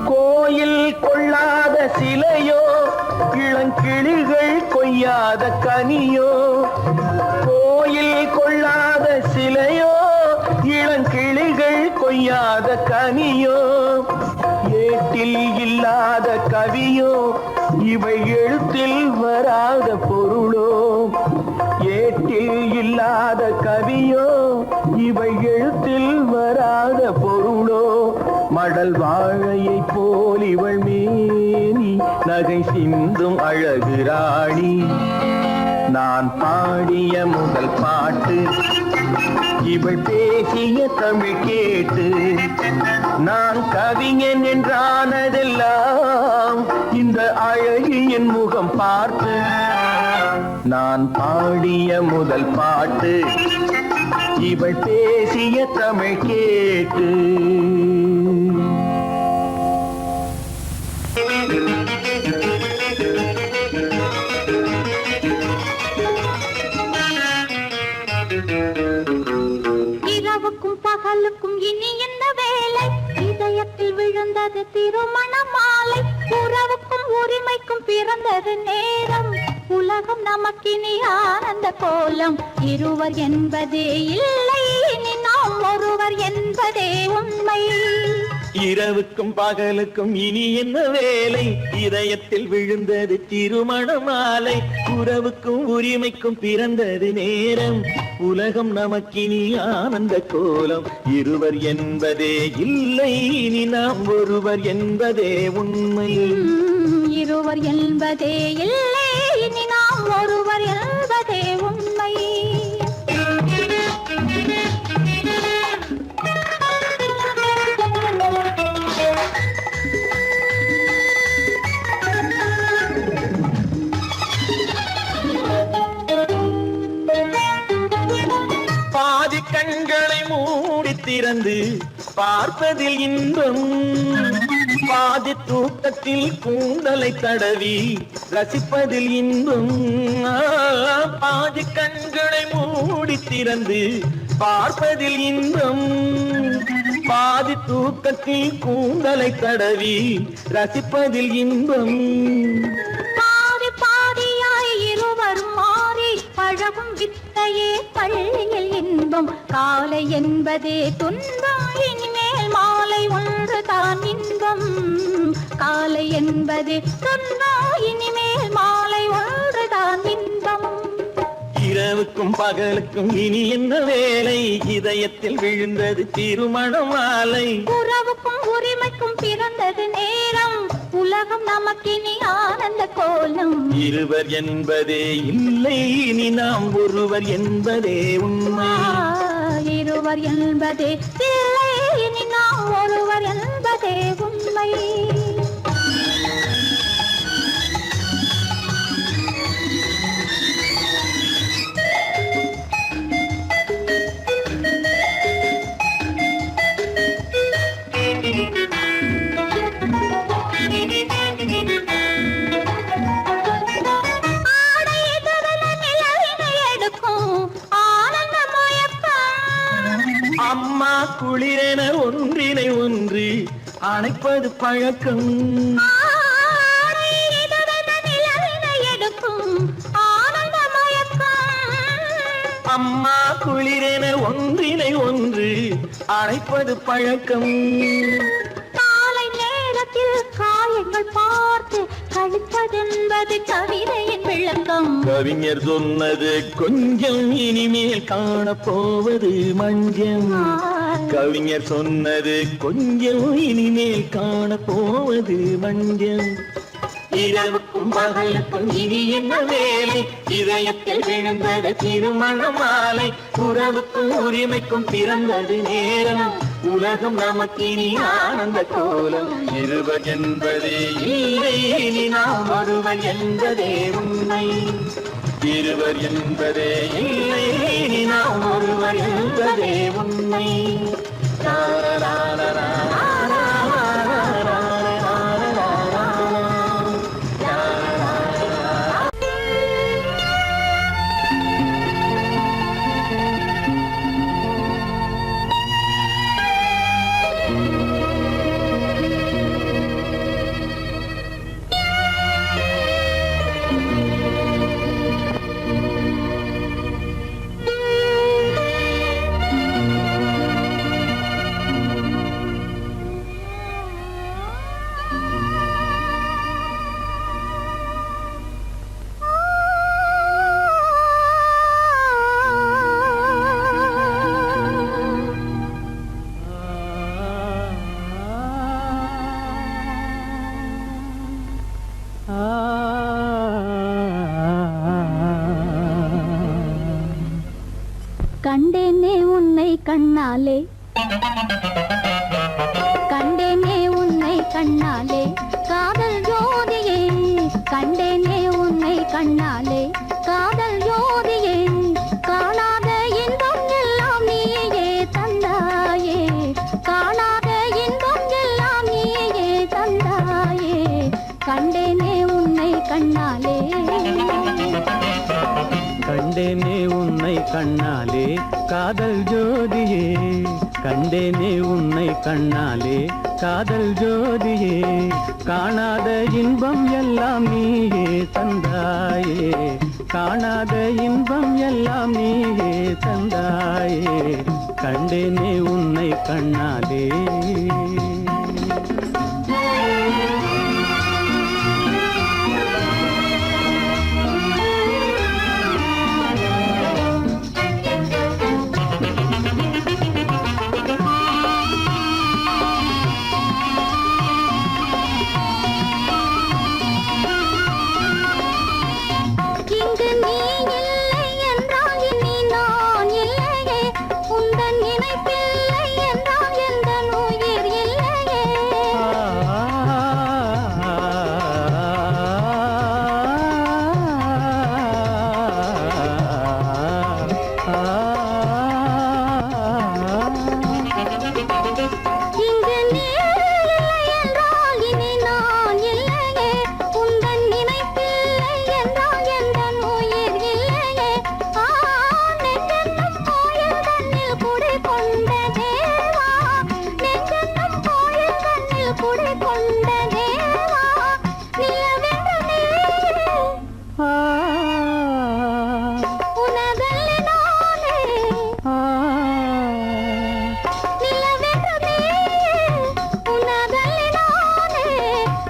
கோயில் கொள்ளாத சிலையோ, இளங்கிளிகள் கொய்யாத கனியோ. கோயில் கொள்ளாத சிலையோ, இளங்கிளிகள் கொய்யாத கனியோ. ஏட்டில் இல்லாத கவியோ, இவை எழுத்தில் வராத பொருளோ. ஏட்டில் இல்லாத கவியோ, இவை எழுத்தில் வராத பொருளோ. மடல் வாழையை போல் இவள் மேனி, நகை சிந்தும் அழகு ராணி. நான் பாடிய முதல் பாட்டு இவள் பேசிய தமிழ் கேட்டு. நான் கவிஞன் என்றானதெல்லாம் இந்த அழகியின் முகம் பார்த்து. நான் பாடிய முதல் பாட்டு இவள் பேசிய தமிழ் கேட்டு. இரவுக்கும் பகலுக்கும் இனி என்ன வேலை, இதயத்தில் விழுந்தது திருமண மாலை. உறவுக்கும் உரிமைக்கும் பிறந்தது நேரம், உலகம் நமக்கினி ஆனந்த கோலம். இருவர் என்பதே இல்லை, இனி நாம் ஒருவர் என்பதே உண்மை. இரவுக்கும் பகலுக்கும் இனி என்ன வேலை, இதயத்தில் விழுந்தது திருமண மாலை. உறவுக்கும் உரிமைக்கும் பிறந்தது நேரம், உலகம் நமக்கினி ஆனந்த கோலம். இருவர் என்பதே இல்லை, இனி நாம் ஒருவர் என்பதே உண்மை. இருவர் என்பதே இல்லை, இனி நாம் ஒருவர் என்பதே உண்மை. பாதி கண்களை மூடி திறந்து பார்ப்பதில் இன்பம், பாதி தூக்கத்தில் கூந்தலை தடவி ரசிப்பதில் இன்பம். பாதி கண்களை மூடி திறந்து பார்ப்பதில் இன்பம், பாதி தூக்கத்தில் கூந்தலை தடவி ரசிப்பதில் இன்பம். பாதி பாதியாய் இருவரும் மாறி பழகும் வித்தையே பள்ளியில் இன்பம். காலை என்பதே துன்பம், இனிமேல் மாலை ஒன்று தான் இன்பம். காலை என்பதே துன்பம், இனிமேல் மாலை ஒன்று தான் இன்பம். இரவுக்கும் பகலுக்கும் இனி என்ன வேலை, இதயத்தில் விழுந்தது திருமண மாலை. உறவுக்கும் உரிமைக்கும் பிறந்தது நேரம், உலகம் நமக்கினி ஆனந்த கோலம். இருவர் என்பதே இல்லை, இனி நாம் ஒருவர் என்பதே உண்மை. இருவர் என்பதே இல்லை, இனி நாம் ஒருவர் என்பதே உண்மை. அம்மா குளிரென ஒன்றினை ஒன்று அணைப்பது பழக்கம். அம்மா குளிரென ஒன்றினை ஒன்று அணைப்பது பழக்கம். காலை நேரத்தில் காயங்கள் பார்த்து கழிப்பதென்பது கவிதையின் விளக்கம். கவிஞர் சொன்னது கொஞ்சம் இனிமேல் காணப்போவது மஞ்சள் கவிஞர் சொன்னது கொஞ்சம் இனிமேல் காணப்போவது மஞ்சள் இரவுக்கும் பகலுக்கும் இனி என்ன வேலை இதயத்தில் விழுந்தது திருமண மாலை உறவுக்கும் உரிமைக்கும் பிறந்தது நேரம் உலகம் நமக்கினி ஆனந்த கோலம் இருவர் என்பதே இல்லை இனி நாம் ஒருவர் என்பதே உண்மை இருவர் என்பதே இல்லை இனி நாம் ஒருவர் என்பதே உண்மை கண்டேனே உன்னை கண்ணாலே கண்டேனே உன்னை கண்ணாலே காதல் ஜோதியே கண்டேனே உன்னை கண்ணாலே காதல் ஜோதியே காணாத இன்பம் எல்லாம் நீயே தந்தாயே காணாத இன்பம் எல்லாம் நீயே தந்தாயே கண்டேனே உன்னை கண்ணாலே கண்டேனே உன்னை கண்ணாலே காதல் ஜோதியே கண்டேனே உன்னை கண்ணாலே காதல் ஜோதியே காணாத இன்பம் எல்லாம் நீயே தந்தாயே காணாத இன்பம் எல்லாம் நீயே தந்தாயே கண்டேனே உன்னை கண்ணாலே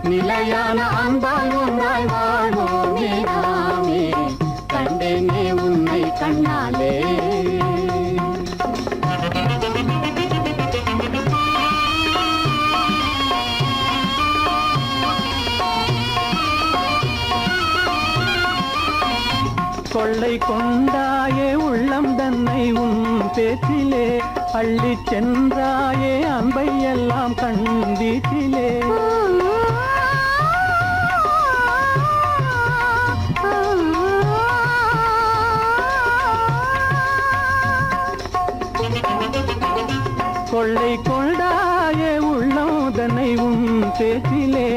நிலையான அன்பால் ஒன்றாய் வாழ்வோமே நாமே கண்டேனே உன்னை கண்ணாலே கொள்ளை கொண்டாயே உள்ளம் தன்னை உன் பேச்சிலே அள்ளி சென்றாயே அன்பை எல்லாம் கண் வீட்டிலே கொள்ளை கொண்டாயே உள்ளோதனை உன் பேச்சிலே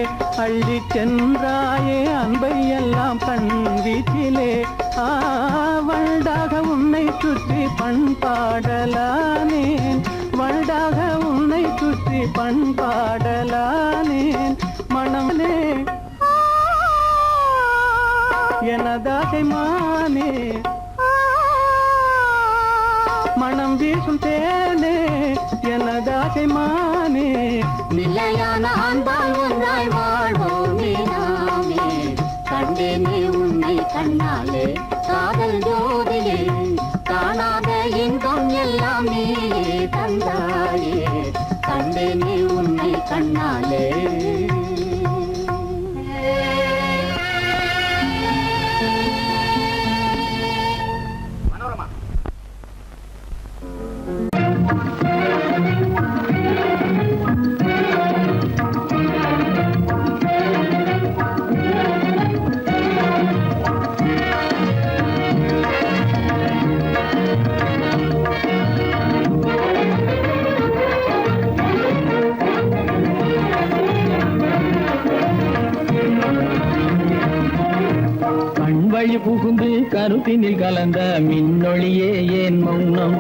அள்ளி சென்றாயே அன்பை எல்லாம் கண் வீட்டிலே வண்டாக உன்னை சுற்றி பண்பாடலானேன் வண்டாக உன்னை சுற்றி பண்பாடலானேன் மனமே எனதாகை மானே மனம் வீசும் தேனே எனதாகை மானே நிலையான அன்பால் ஒன்றாய் வாழ்வோமே நாமே கண் கண்டேனே உன்னை கண்ணாலே காதல் ஜோதியே காணாத இன்பம் எல்லாம் நீயே தந்தாயே கண்டேனே உன்னை கண்ணாலே கண்வழி புகுந்து கருத்தினில் கலந்த மின்னொளியே ஏன் மௌனம்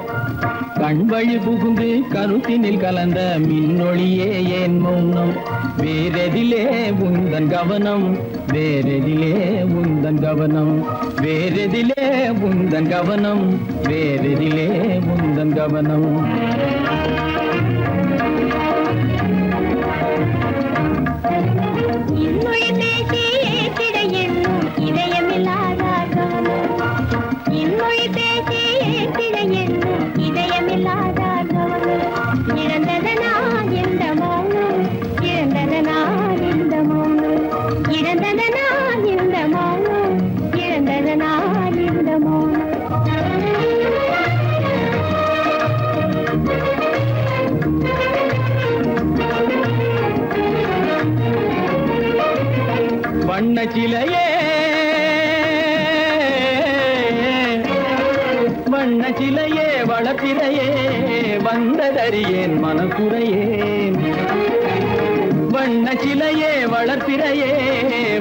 கண்வழி புகுந்து கருத்தினில் கலந்த மின்னொளியே ஏன் மௌனம் வேறெதிலே உந்தன் கவனம் வேறெதிலே உந்தன் கவனம் வேறெதிலே உந்தன் கவனம் வேறெதிலே உந்தன் கவனம் இன்னொழி பேசி ஏற்றிட எண்ணும் இதயமில்லாதார்கவனம் இன்னொழி பேசி ஏற்றிட எண்ணும் இதயமில்லாதார்கவனம் இழந்ததனா எந்த மௌனம் இழந்ததனா எந்த மௌனம் இழந்ததனா எந்த மௌனம் இழந்ததனா எந்த மௌனம் வண்ண சிலையே வண்ண சிலையே வளப்பிறையே வந்ததறியேன் மனக்குறையேன் வண்ண சிலையே வளர்ப்பிறையே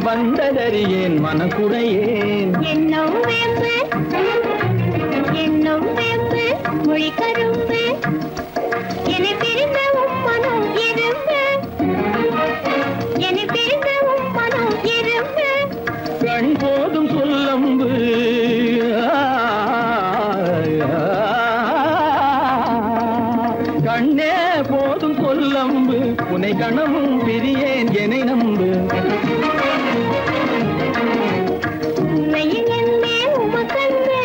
வந்ததறியேன் மனக்குறையேன் என்னும் வேம்பு மொழி கரும்பு என்னை பிரிந்த உம்மனம் இரும்பு என்னை பிரிந்த உம்மனம் இரும்பு கண் போதும் சொல்லம்பு கண்ணே போதும் சொல்லம்பு உனை கணமும் பிரியேன் என்னை நம்பு உண்மையில் என்னே உமக்கன்று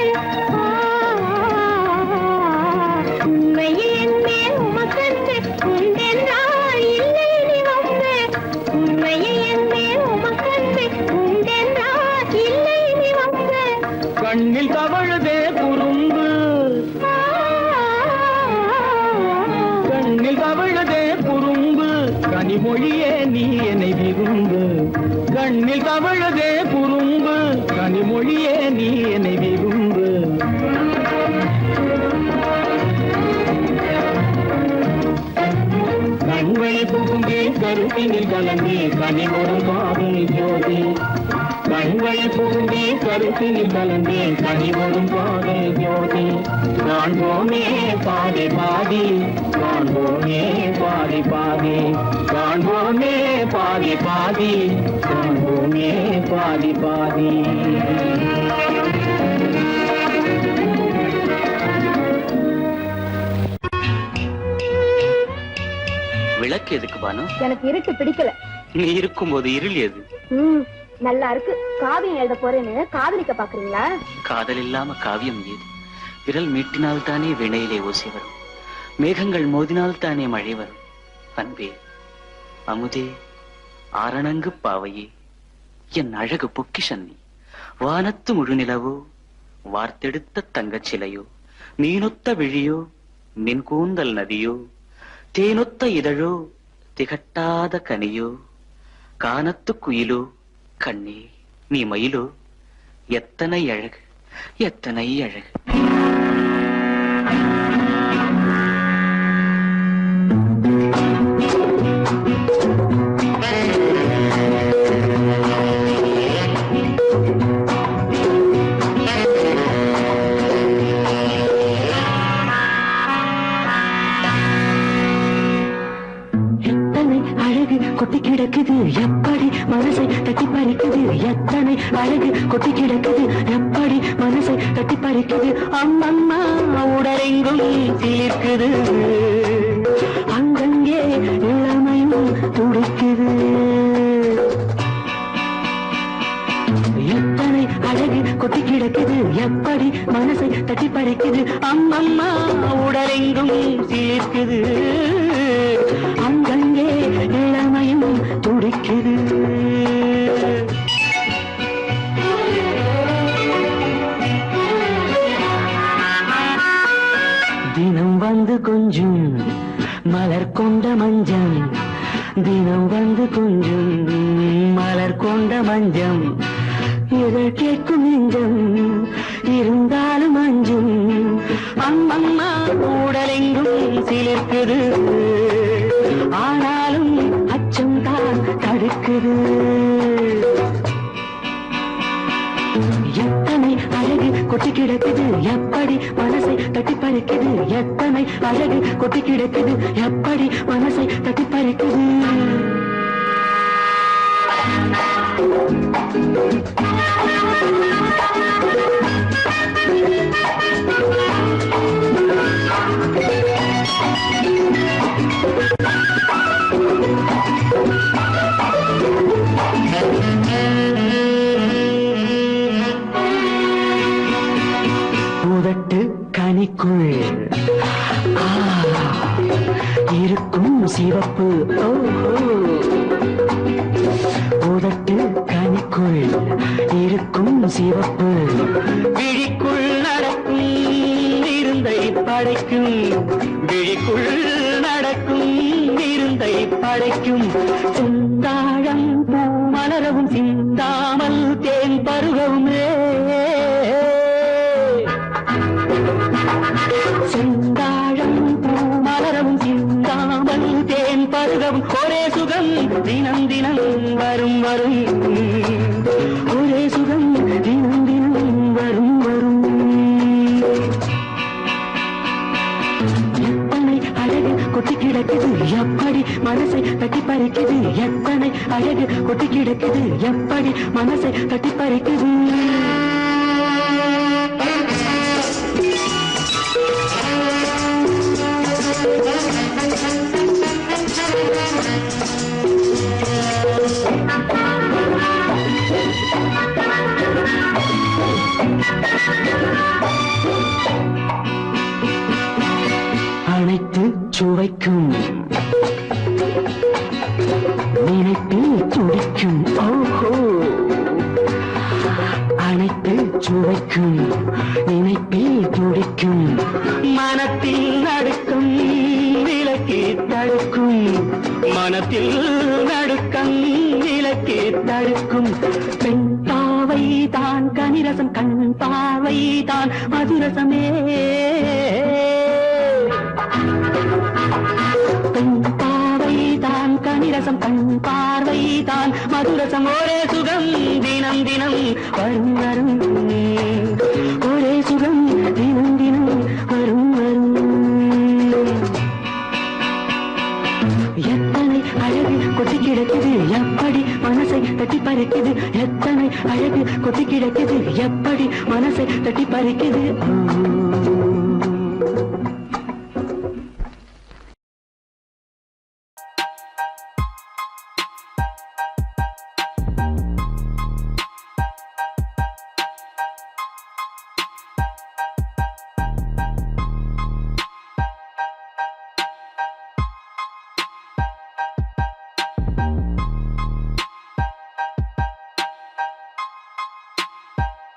உண்மையில் என்னே உமக்கன்று உண்டென்றால் இல்லை நீ வம்பு உண்மையில் என்னே உமக்கன்று உண்டென்றால் இல்லை நீ வம்பு கண்ணில் தவழுதே குறும்பு கண்ணில் தவழுதே குறும்பு கனிமொழியே நீ என்னை விரும்பு கண்ணில் தவழுதே குறும்பு கனிமொழியே நீ என்னை விரும்பு கண்வழி புகுந்தே கருத்தினில் கலந்து கனிமொரும் பாதை ஜோதி கண்வழி புகுந்தே கருத்தினில் கலந்து கனிமொரும் பாதை ஜோதி காண்போமே பாதி பாதி காண்போமே பாதி பாதி காண்போமே பாதி பாதி காண்போமே பாதி பாதி விளக்கு எதுக்கு பானு? எனக்கு இருட்டு பிடிக்கல. நீ இருக்கும்போது இருள் எது? நல்லா இருக்கு. காவியம் எழுத போறேன்னு காதலிக்க பாக்குறீங்களா? காதல் இல்லாம காவியம் ஏது? விரல் மீட்டினால் தானே வினையிலே ஓசி வரும், மேகங்கள் மோதினால் தானே மழை வரும். அன்பே அமுதே ஆரணங்கு பாவையே என் அழகு பொக்கிஷன்னி, வானத்து முழுநிலவோ வார்த்தெடுத்த தங்கச் சிலையோ, நீனொத்த விழியோ நின் கூந்தல் நதியோ, தேனொத்த இதழோ திகட்டாத கனியோ, கானத்து குயிலோ கண்ணே நீ மயிலோ, எத்தனை அழகு எத்தனை அழகு. கொட்டி கிடக்குது எப்படி மனசை தட்டி பறிக்குது, எத்தனை அழகு கொட்டி கிடக்குது எப்படி மனசை தட்டி பறிக்குது. அம்மம்மா உடலெங்கும் தீர்க்குது, அங்கங்கே இளமையும் துடிக்குது. கொட்டி கிடக்குது எப்படி மனசை தட்டி பறிக்குது அம்மம்மா உடலெங்கும் சீர்க்குது அங்கங்கே இளமையும் துடிக்குது தினம் வந்து கொஞ்சம் மலர் கொண்ட மஞ்சம் தினம் வந்து கொஞ்சம் மலர் கொண்ட மஞ்சம் இதழ் கேட்கும் நெஞ்சம் இருந்தாலும் அஞ்சும் அம்மம்மா உடலெங்கும் சிலிர்க்குது ஆனாலும் அச்சம் தான் தடுக்குது எத்தனை அழகு கொட்டி கிடக்குது எப்படி மனசை தட்டி பறிக்குது எத்தனை அழகு கொட்டி கிடக்குது எப்படி மனசை தட்டி பறிக்குது உதட்டு கனிக்குள் இருக்கும் சிவப்பு உதட்டு கனிக்குள் இருக்கும் சிவப்பு விழிக்குள் நடக்கும் இருந்தை படைக்கும் விழிக்குள் நடக்கும் இருந்தை படைக்கும் சிந்தாழம் பூ மலரவும் சிந்தாமல் தேன் பருகவுமே செந்தாழம் பூ மலரவும் சிந்தாமல் தேன் பருகவும் ஒரே சுகம் தினம் தினம் வரும் வரும் ஒரே சுகம் தினம் தினம் வரும் வரும் எத்தனை அழகு கொட்டி கிடக்குது எப்படி மனசை தட்டி பறிக்குது எத்தனை அழகு கொட்டி கிடக்குது எப்படி மனசை தட்டி பறிக்குது அனைத்து சுவைக்கும் நினைப்பில் துடிக்கும் ஓஹோ அனைத்து சுவைக்கும் நினைப்பில் துடிக்கும் மனத்தில் நடுக்கும் விலக்கி தடுக்கும் மனத்தில் நடுக்கம் விலக்கி தடுக்கும் பெண் பாவை தான் கனிரசம் கண் பாவை தான் மதுரசமே பெண் பாவை தான் கனிரசம் கண் பார்வை தான் மதுரசம் ஒரே சுகம் தினம் தினம் வரும் வரும் ஒரே சுகம் தினம் தினம் வரும் வரும் எத்தனை அழகு கொட்டி கிடக்குது எப்படி மனசை தட்டி பறிக்குது எத்தனை அழகு கொட்டி கிடக்குது எப்படி மனசை தட்டி பறிக்குது